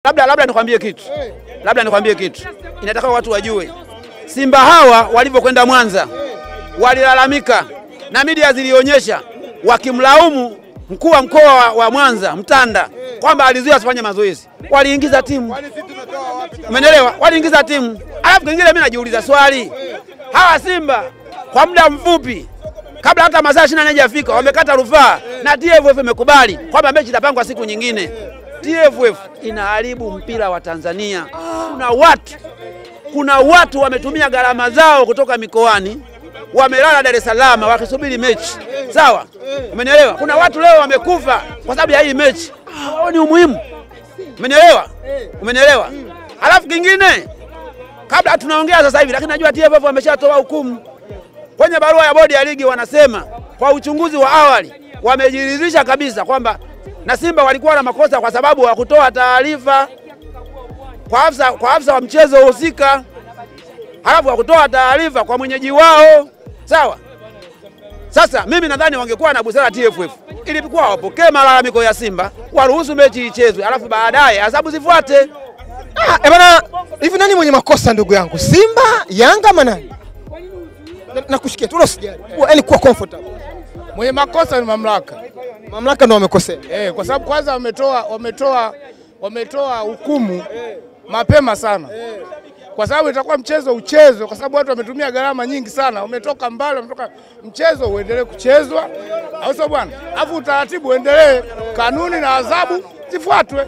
Labda nikwambie kitu. Inataka watu wajue. Simba hawa walivyokwenda Mwanza walilalamika na media zilionyesha wakimlaumu mkuu wa mkoa wa Mwanza Mtanda kwamba alizuia asifanye mazoezi. Waliingiza timu. Umeelewa? Waliingiza timu. Alafu kingine mimi najiuliza swali. Hawa Simba kwa muda mfupi kabla hata masaa 24 hajafika wamekata rufaa na TFF imekubali kwamba mechi itapangwa siku nyingine. TFF inaharibu mpira wa Tanzania. Kuna watu wametumia gharama zao kutoka mikoani, wamelala Dar es Salaam wakisubiri mechi. Sawa? Umenielewa? Kuna watu leo wamekufa kwa sababu ya hii mechi. Hao ni umuhimu. Umenielewa? Alafu kingine kabla tunaongea sasa hivi, lakini najua TFF wameshatoa hukumu. Kwenye barua ya bodi ya ligi wanasema kwa uchunguzi wa awali wamejiridhisha kabisa kwamba na Simba walikuwa na makosa kwa sababu wa kutoa taarifa kwa afisa wa mchezo husika, halafu wa kutoa taarifa kwa mwenyeji wao. Sawa? Sasa mimi nadhani wangekuwa na busara TFF ilikuwa wapokee malalamiko ya Simba, waruhusu mechi ichezwe, alafu baadaye adhabu zifuate. Bwana, hivi nani mwenye makosa ndugu yangu? Simba, Yanga ama nani? Nakushikia tu usijali. Yaani kuwa comfortable. Mwenye makosa ni mamlaka. Mamlaka ndio wamekosea. Kwa sababu kwanza wametoa hukumu mapema sana. Kwa sababu itakuwa mchezo uchezwe, kwa sababu watu wametumia gharama nyingi sana. Umetoka mbali, umetoka, mchezo uendelee kuchezwa. Au sio bwana? Alafu utaratibu uendelee, kanuni na adhabu zifuatwe.